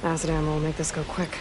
Acid ammo will make this go quick.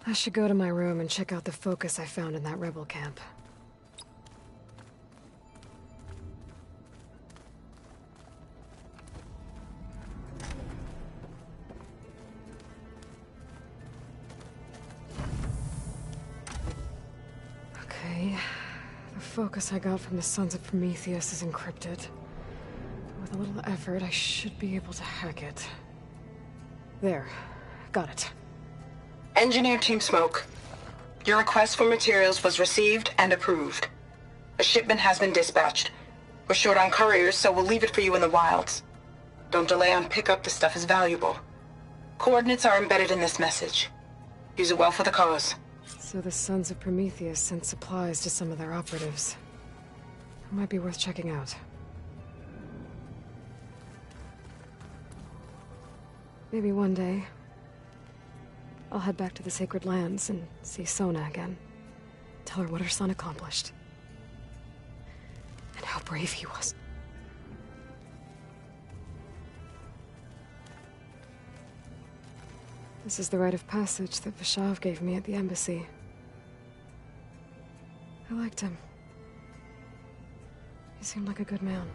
I should go to my room and check out the focus I found in that rebel camp. Okay, the focus I got from the Sons of Prometheus is encrypted. With a little effort, I should be able to hack it. There, got it.
Engineer Team Smoke, your request for materials was received and approved. A shipment has been dispatched. We're short on couriers, so we'll leave it for you in the wilds. Don't delay on pickup, the stuff is valuable. Coordinates are embedded in this message. Use it well for the cause.
So the Sons of Prometheus sent supplies to some of their operatives. It might be worth checking out. Maybe one day, I'll head back to the Sacred Lands and see Sona again. Tell her what her son accomplished. And how brave he was. This is the rite of passage that Vishav gave me at the embassy. I liked him. He seemed like a good man.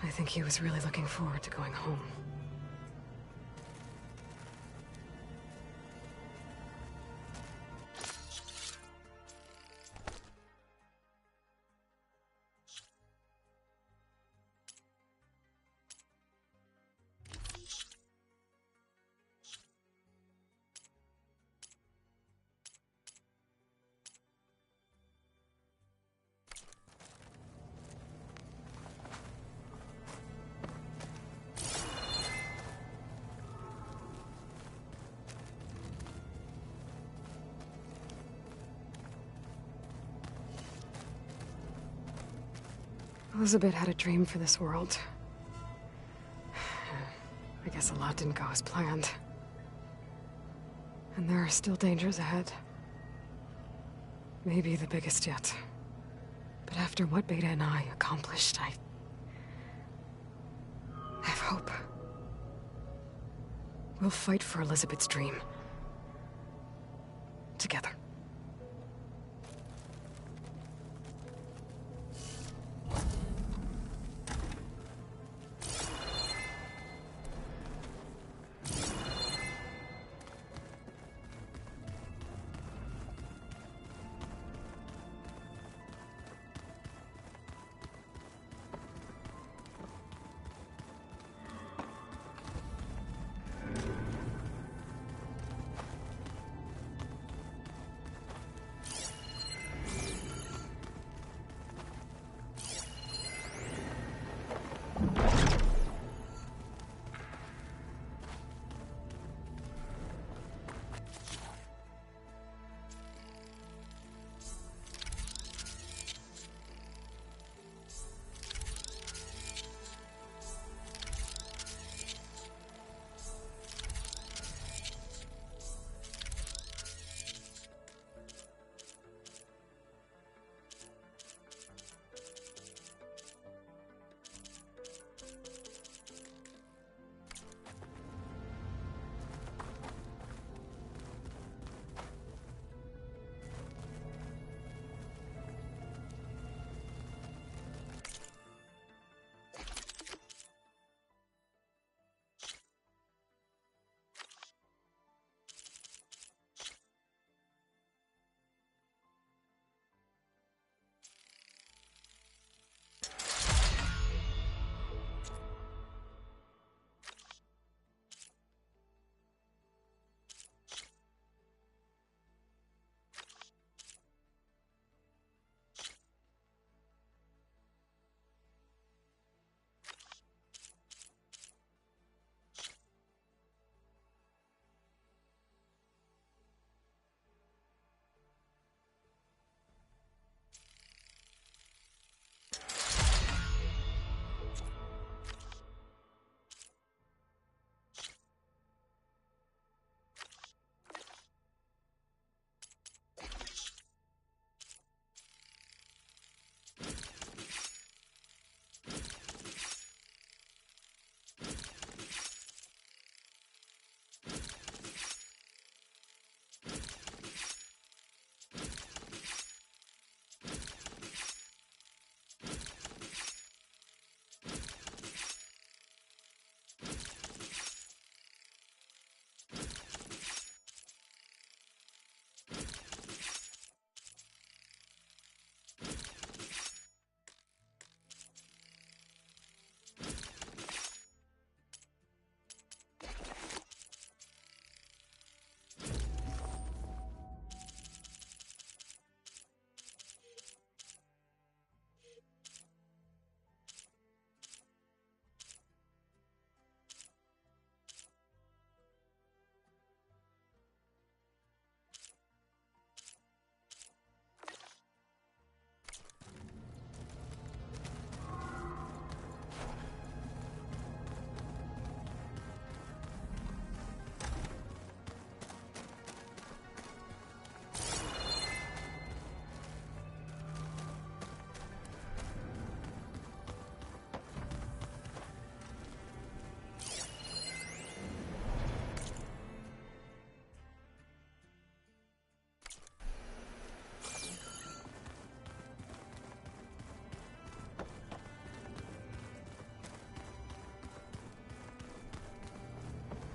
I think he was really looking forward to going home. Elizabeth had a dream for this world. I guess a lot didn't go as planned. And there are still dangers ahead. Maybe the biggest yet. But after what Beta and I accomplished, I have hope. We'll fight for Elizabeth's dream. Together.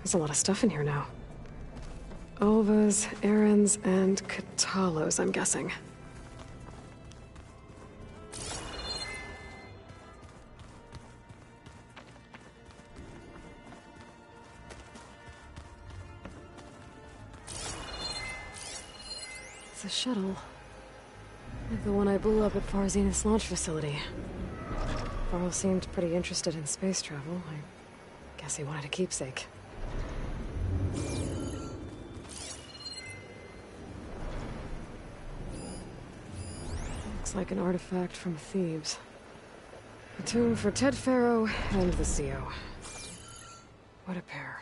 There's a lot of stuff in here now. Olvas, Errands, and Katalos, I'm guessing. It's a shuttle. Like the one I blew up at Farzenith's launch facility. Varl seemed pretty interested in space travel. I guess he wanted a keepsake. Looks like an artifact from Thebes. A tomb for Ted Pharaoh and the CO. What a pair.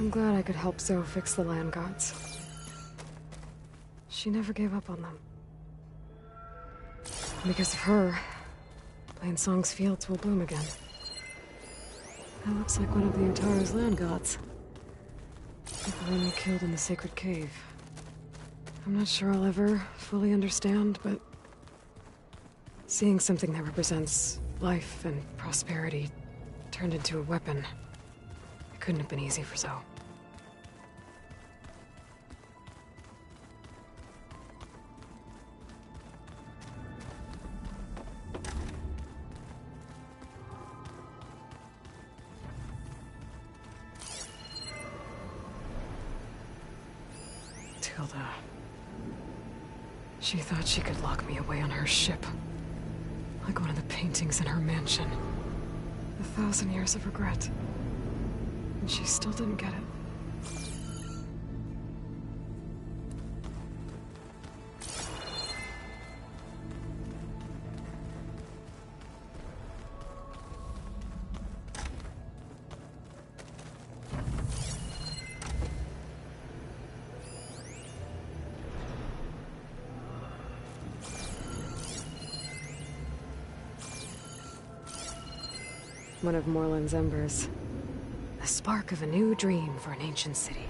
I'm glad I could help Zoe fix the land gods. She never gave up on them. Because of her, Plainsong's fields will bloom again. That looks like one of the Utaro's land gods. Like the one we killed in the sacred cave. I'm not sure I'll ever fully understand, but seeing something that represents life and prosperity turned into a weapon, it couldn't have been easy for Zoe. Tilda. She thought she could lock me away on her ship. Like one of the paintings in her mansion. 1,000 years of regret. And she still didn't get it. One of Morland's embers. The spark of a new dream for an ancient city.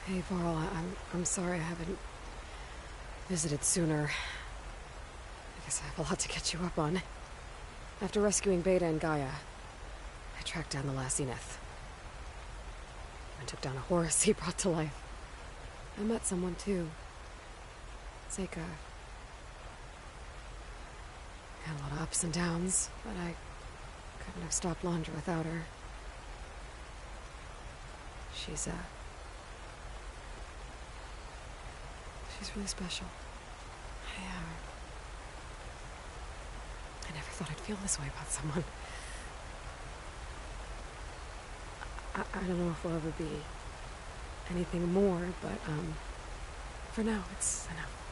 Hey, Varl, I'm sorry I haven't visited sooner. I guess I have a lot to catch you up on. After rescuing Beta and Gaia, I tracked down the last Zenith. Even took down a horse he brought to life. I met someone too. Seika. Had a lot of ups and downs, but I couldn't have stopped Laundra without her. She's really special. I never thought I'd feel this way about someone. I don't know if we'll ever be anything more, but for now, it's enough.